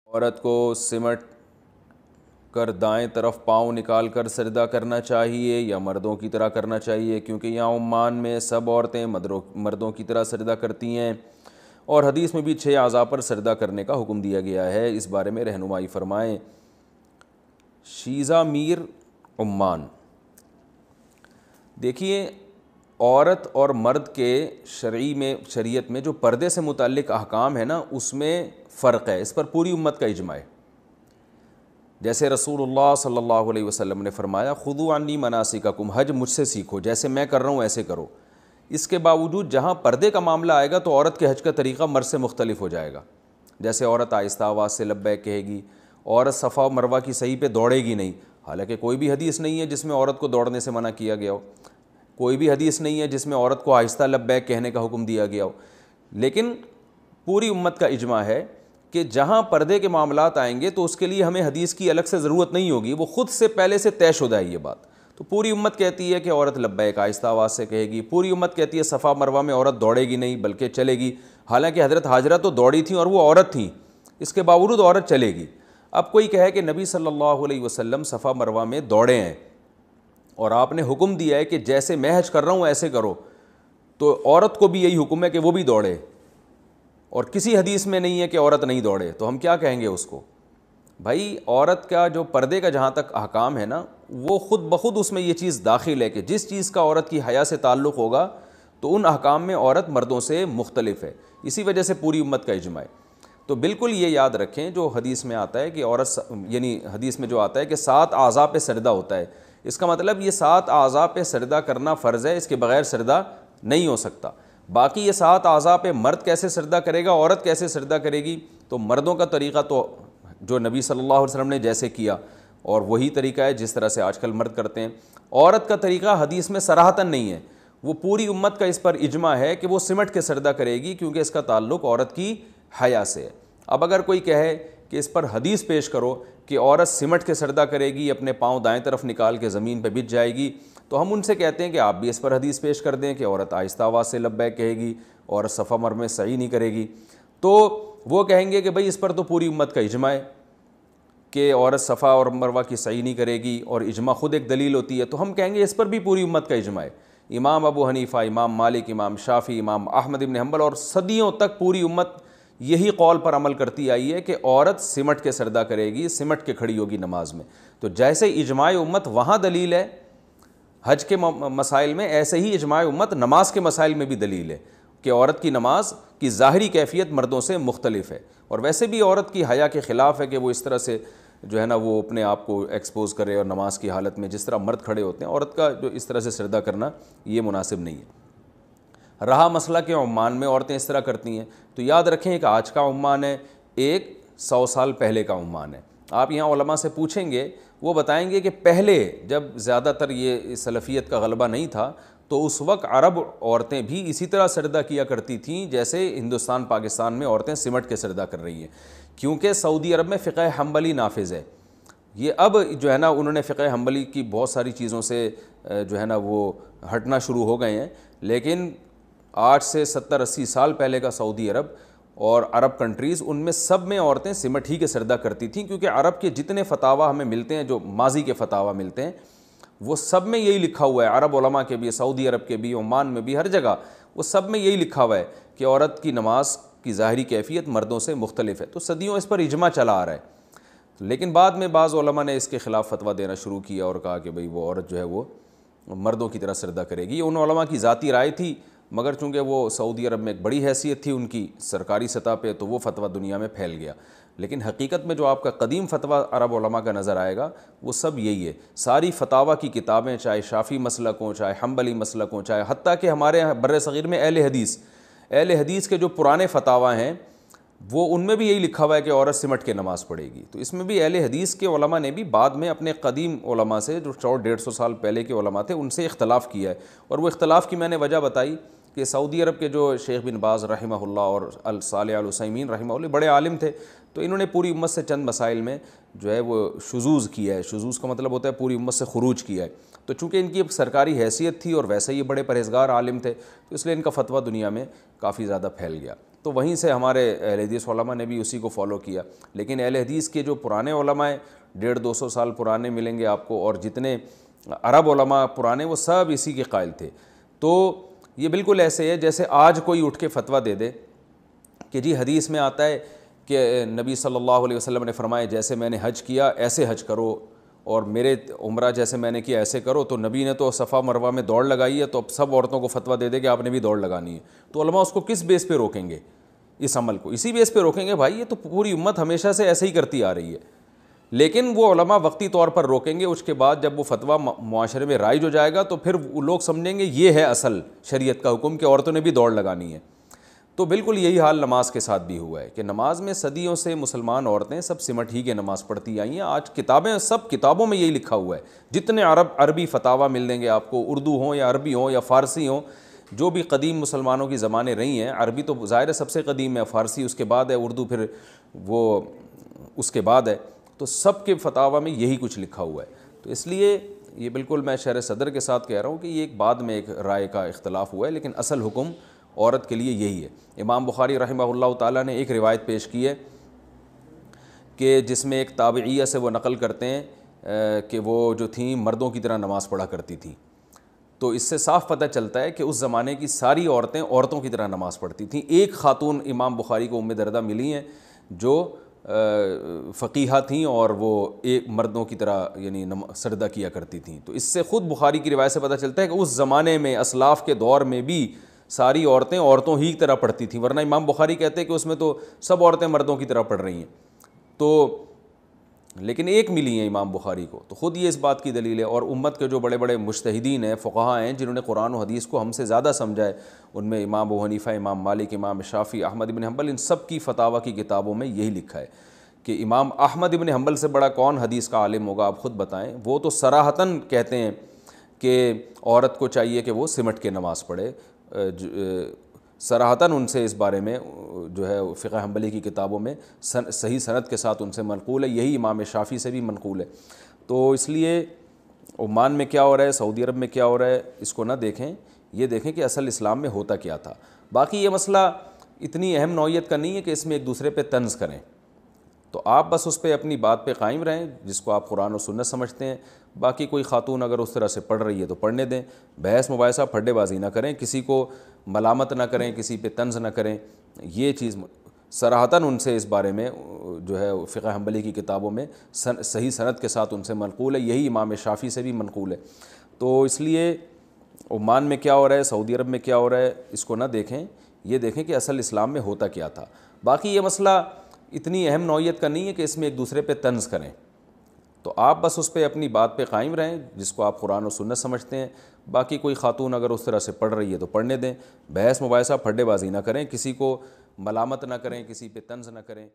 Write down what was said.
عورت کو سمٹ کر دائیں طرف پاؤں نکال کر سجدہ کرنا چاہیے یا مردوں کی طرح کرنا چاہیے؟ کیونکہ یہاں عمان میں سب عورتیں مردوں کی طرح سجدہ کرتی ہیں، اور حدیث میں بھی 6 اعضاء پر سجدہ کرنے کا حکم دیا گیا ہے، اس بارے میں رہنمائی فرمائیں۔ شیزہ میر عمان، دیکھیے عورت اور مرد کے شریعت میں جو پردے سے متعلق احکام ہے نا، اس میں فرق ہے، اس پر پوری امت کا اجماع ہے۔ جیسے رسول اللہ صلی اللہ علیہ وسلم نے فرمایا خذوا عنی مناسککم، حج مجھ سے سیکھو، جیسے میں کر رہا ہوں ایسے کرو۔ اس کے باوجود جہاں پردے کا معاملہ آئے گا تو عورت کے حج کا طریقہ مرد سے مختلف ہو جائے گا۔ جیسے عورت آہستہ آواز سے لبیک کہے گی، عورت صفا و مروہ کی صحیح پہ دوڑے گی نہیں، حالانکہ کوئی بھی حدیث نہیں ہے جس میں عورت کو دوڑنے سے منع کیا گیا ہو، کوئی بھی حدیث نہیں ہے جس میں عورت کو آہستہ لبیک کہنے کا حکم دیا گیا ہو، لیکن پوری امت کا اجماع ہے کہ جہاں پردے کے معاملات آئیں گے تو اس کے لیے ہمیں حدیث کی الگ سے ضرورت نہیں ہوگی، وہ خود سے پہلے سے طے شدہ ہے یہ بات۔ تو پوری امت کہتی ہے کہ عورت لبیک آہستہ آواز سے کہے گی، پوری امت کہتی ہے صفا مروہ میں عورت دوڑے گی نہیں بلکہ چلے گی، حالانکہ حضرت ہاجرہ تو دوڑی تھیں اور وہ عورت تھیں، اس کے باوجود عورت چلے گی۔ اب کوئی کہے کہ نبی صلی اللہ علیہ وسلم صفا مروہ میں دوڑے ہیں اور آپ نے حکم دیا ہے کہ جیسے میں حج کر رہا ہوں ایسے کرو، تو عورت کو بھی یہی حکم ہے کہ وہ بھی دوڑے، اور کسی حدیث میں نہیں ہے کہ عورت نہیں دوڑے، تو ہم کیا کہیں گے اس کو؟ بھائی عورت کا جو پردے کا جہاں تک احکام ہے نا، وہ خود بخود اس میں یہ چیز داخل ہے کہ جس چیز کا عورت کی حیا سے تعلق ہوگا تو ان احکام میں عورت مردوں سے مختلف ہے، اسی وجہ سے پوری امت کا اجماع ہے۔ تو بالکل یہ یاد رکھیں جو حدیث میں آتا ہے کہ عورت، یعنی حدیث میں جو آتا ہے کہ 7 اعضاء پہ سجدہ ہوتا ہے، اس کا مطلب یہ 7 اعضاء پہ سجدہ کرنا فرض ہے، اس کے بغیر سجدہ نہیں ہو سکتا۔ باقی یہ 7 اعضاء پہ مرد کیسے سجدہ کرے گا، عورت کیسے سجدہ کرے گی، تو مردوں کا طریقہ تو جو نبی صلی اللہ علیہ وسلم نے جیسے کیا اور وہی طریقہ ہے جس طرح سے آج کل مرد کرتے ہیں۔ عورت کا طریقہ حدیث میں صراحتاً نہیں ہے، وہ پوری امت کا اس پر اجماع ہے کہ وہ سمٹ کے سجدہ کرے گی کیونکہ اس کا تعلق عورت کی حیا سے ہے۔ اب اگر کوئی کہے کہ اس پر حدیث پیش کرو کہ عورت سمٹ کے سجدہ کرے گی، اپنے پاؤں دائیں طرف نکال کے زمین پہ بچھ جائے گی، تو ہم ان سے کہتے ہیں کہ آپ بھی اس پر حدیث پیش کر دیں کہ عورت آہستہ آواز سے لبیک کہے گی اور صفا مروہ میں سعی نہیں کرے گی، تو وہ کہیں گے کہ بھئی اس پر تو پوری امت کا اجماع ہے کہ عورت صفا اور مروہ کی سعی نہیں کرے گی، اور اجماع خود ایک دلیل ہوتی ہے، تو ہم کہیں گے اس پر بھی پوری امت کا اجماع ہے۔ امام ابو حنیفہ، امام مالک، امام شافعی، امام احمد بن حنبل اور صدیوں تک پوری امت یہی قول پر عمل کرتی آئی ہے کہ عورت سمٹ کے سجدہ کرے گی، سمٹ کے کھڑی ہوگی نماز میں۔ تو جیسے اجماع امت وہاں دلیل ہے حج کے مسائل میں، ایسے ہی اجماع امت نماز کے مسائل میں بھی دلیل ہے کہ عورت کی نماز کی ظاہری کیفیت مردوں سے مختلف ہے، اور ویسے بھی عورت کی حیا کے خلاف ہے کہ وہ اس طرح سے جو ہے نا وہ اپنے آپ کو ایکسپوز کرے، اور نماز کی حالت میں جس طرح مرد کھڑے ہوتے ہیں عورت کا جو اس طرح سے سجدہ کرنا یہ مناسب نہیں ہے۔ رہا مسئلہ کہ عمان میں عورتیں اس طرح کرتی ہیں، تو یاد رکھیں ایک آج کا عمان ہے، ایک 100 سال پہلے کا عمان ہے۔ آپ یہاں علماء سے پوچھیں گے، وہ بتائیں گے کہ پہلے جب زیادہ تر یہ سلفیت کا غلبہ نہیں تھا تو اس وقت عرب عورتیں بھی اسی طرح سجدہ کیا کرتی تھیں جیسے ہندوستان پاکستان میں عورتیں سمٹ کے سجدہ کر رہی ہیں، کیونکہ سعودی عرب میں فقہ حنبلی نافذ ہے۔ یہ اب جو ہے نا انہوں نے فقہ حنبلی کی بہت ساری چیزوں سے جو ہے نا وہ ہٹنا شروع ہو گئے ہیں، لیکن آج سے 70-80 سال پہلے کا سعودی عرب اور عرب کنٹریز، ان میں سب میں عورتیں سمٹ ہی کے سجدہ کرتی تھیں، کیونکہ عرب کے جتنے فتاویٰ ہمیں ملتے ہیں، جو ماضی کے فتاویٰ ملتے ہیں، وہ سب میں یہی لکھا ہوا ہے، عرب علماء کے بھی، سعودی عرب کے بھی، عمان میں بھی، ہر جگہ وہ سب میں یہی لکھا ہوا ہے کہ عورت کی نماز کی ظاہری کیفیت مردوں سے مختلف ہے۔ تو صدیوں اس پر اجماع چلا آ رہا ہے، لیکن بعد میں بعض علماء نے اس کے خلاف فتویٰ دینا شروع کیا اور کہا کہ بھئی وہ عورت جو ہے وہ مردوں کی طرح سجدہ کرے گی۔ یہ ان علماء کی ذاتی رائے تھی، مگر چونکہ وہ سعودی عرب میں ایک بڑی حیثیت تھی ان کی سرکاری سطح پہ، تو وہ فتویٰ دنیا میں پھیل گیا۔ لیکن حقیقت میں جو آپ کا قدیم فتویٰ عرب علماء کا نظر آئے گا وہ سب یہی ہے۔ ساری فتاویٰ کی کتابیں، چاہے شافعی مسلک ہوں، چاہے حنبلی مسلک ہوں، چاہے حتیٰ کہ ہمارے بر صغیر میں اہل حدیث کے جو پرانے فتاویٰ ہیں وہ ان میں بھی یہی لکھا ہوا ہے کہ عورت سمٹ کے نماز پڑھے گی۔ تو اس میں بھی اہل حدیث کے علماء نے بھی بعد میں اپنے قدیم علماء سے، جو 100-150 سال پہلے کے علماء تھے، ان سے اختلاف کیا ہے، اور وہ اختلاف کی میں نے وجہ بتائی کہ سعودی عرب کے جو شیخ بن باز رحمہ اللہ اور صالح العثیمین رحمہ اللہ بڑے عالم تھے، تو انہوں نے پوری امت سے چند مسائل میں جو ہے وہ شذوذ کیا ہے۔ شذوذ کا مطلب ہوتا ہے پوری امت سے خروج کیا ہے۔ تو چونکہ ان کی اب سرکاری حیثیت تھی اور ویسے یہ بڑے پرہیزگار عالم تھے تو اس لیے ان کا فتویٰ دنیا میں کافی زیادہ پھیل گیا، تو وہیں سے ہمارے اہل حدیث علماء نے بھی اسی کو فالو کیا۔ لیکن اہل حدیث کے جو پرانے علماء ہیں 150-200 سال پرانے ملیں گے آپ کو، اور جتنے عرب علماء پرانے وہ سب اسی کے قائل تھے۔ تو یہ بالکل ایسے ہے جیسے آج کوئی اٹھ کے فتویٰ دے دے کہ جی حدیث میں آتا ہے کہ نبی صلی اللہ علیہ وسلم نے فرمایا جیسے میں نے حج کیا ایسے حج کرو، اور میرے عمرہ جیسے میں نے کیا ایسے کرو، تو نبی نے تو صفا مروہ میں دوڑ لگائی ہے تو اب سب عورتوں کو فتویٰ دے دے کہ آپ نے بھی دوڑ لگانی ہے، تو علماء اس کو کس بیس پہ روکیں گے؟ اس عمل کو اسی بیس پہ روکیں گے، بھائی یہ تو پوری امت ہمیشہ سے ایسے ہی کرتی آ رہی ہے۔ لیکن وہ علماء وقتی طور پر روکیں گے، اس کے بعد جب وہ فتویٰ معاشرے میں رائج ہو جائے گا تو پھر وہ لوگ سمجھیں گے یہ ہے اصل شریعت کا حکم کہ عورتوں نے بھی دوڑ لگانی ہے۔ تو بالکل یہی حال نماز کے ساتھ بھی ہوا ہے کہ نماز میں صدیوں سے مسلمان عورتیں سب سمٹ ہی کے نماز پڑھتی آئی ہیں۔ آج کتابیں سب کتابوں میں یہی لکھا ہوا ہے، جتنے عربی فتاویٰ مل دیں گے آپ کو، اردو ہوں یا عربی ہوں یا فارسی ہوں، جو بھی قدیم مسلمانوں کی زبانیں رہی ہیں، عربی تو ظاہر ہے سب سے قدیم ہے، فارسی اس کے بعد ہے، اردو پھر وہ اس کے بعد ہے، تو سب کے فتاویٰ میں یہی کچھ لکھا ہوا ہے۔ تو اس لیے یہ بالکل میں شرح صدر کے ساتھ کہہ رہا ہوں کہ یہ ایک بعد میں ایک رائے کا اختلاف ہوا ہے، لیکن اصل حکم عورت کے لیے یہی ہے۔ امام بخاری رحمہ اللہ تعالیٰ نے ایک روایت پیش کی ہے کہ جس میں ایک تابعیہ سے وہ نقل کرتے ہیں کہ وہ جو تھیں مردوں کی طرح نماز پڑھا کرتی تھیں، تو اس سے صاف پتہ چلتا ہے کہ اس زمانے کی ساری عورتیں عورتوں کی طرح نماز پڑھتی تھیں۔ ایک خاتون امام بخاری کو ام دردہ ملی ہیں جو فقیہہ تھیں اور وہ ایک مردوں کی طرح یعنی سجدہ کیا کرتی تھیں، تو اس سے خود بخاری کی روایت سے پتہ چلتا ہے کہ اس زمانے میں اسلاف کے دور میں بھی ساری عورتیں عورتوں ہی کی طرح پڑھتی تھیں، ورنہ امام بخاری کہتے ہیں کہ اس میں تو سب عورتیں مردوں کی طرح پڑھ رہی ہیں، تو لیکن ایک ملی ہیں امام بخاری کو، تو خود یہ اس بات کی دلیل ہے۔ اور امت کے جو بڑے بڑے مجتہدین ہیں، فقہاء ہیں، جنہوں نے قرآن و حدیث کو ہم سے زیادہ سمجھا ہے، ان میں امام ابو حنیفہ، امام مالک، امام شافعی، احمد بن حنبل، ان سب کی فتاویٰ کی کتابوں میں یہی لکھا ہے کہ امام احمد بن حنبل سے بڑا کون حدیث کا عالم ہوگا، آپ خود بتائیں۔ وہ تو صراحتاً کہتے ہیں کہ عورت کو چاہیے کہ وہ سمٹ کے نماز پڑھے، صراحتاً ان سے اس بارے میں جو ہے فقہ حنبلی کی کتابوں میں صحیح سند کے ساتھ ان سے منقول ہے، یہی امام شافعی سے بھی منقول ہے۔ تو اس لیے عمان میں کیا ہو رہا ہے، سعودی عرب میں کیا ہو رہا ہے، اس کو نہ دیکھیں، یہ دیکھیں کہ اصل اسلام میں ہوتا کیا تھا۔ باقی یہ مسئلہ اتنی اہم نوعیت کا نہیں ہے کہ اس میں ایک دوسرے پہ طنز کریں، تو آپ بس اس پہ اپنی بات پہ قائم رہیں جس کو آپ قرآن و سنت سمجھتے ہیں۔ باقی کوئی خاتون اگر اس طرح سے پڑھ رہی ہے تو پڑھنے دیں، بحث مباحثہ پھڈے بازی نہ کریں، کسی کو ملامت نہ کریں، کسی پہ طنز نہ کریں، یہ چیز صراحتاً ان سے اس بارے میں جو ہے فقہ حنبلی کی کتابوں میں صحیح سند کے ساتھ ان سے منقول ہے، یہی امام شافعی سے بھی منقول ہے۔ تو اس لیے عمان میں کیا ہو رہا ہے، سعودی عرب میں کیا ہو رہا ہے، اس کو نہ دیکھیں، یہ دیکھیں کہ اصل اسلام میں ہوتا کیا تھا۔ باقی یہ مسئلہ اتنی اہم نوعیت کا نہیں ہے کہ اس میں ایک دوسرے پہ طنز کریں، تو آپ بس اس پہ اپنی بات پہ قائم رہیں جس کو آپ قرآن و سنت سمجھتے ہیں۔ باقی کوئی خاتون اگر اس طرح سے پڑھ رہی ہے تو پڑھنے دیں، بحث مباحثہ پھڈے بازی نہ کریں، کسی کو ملامت نہ کریں، کسی پہ طنز نہ کریں۔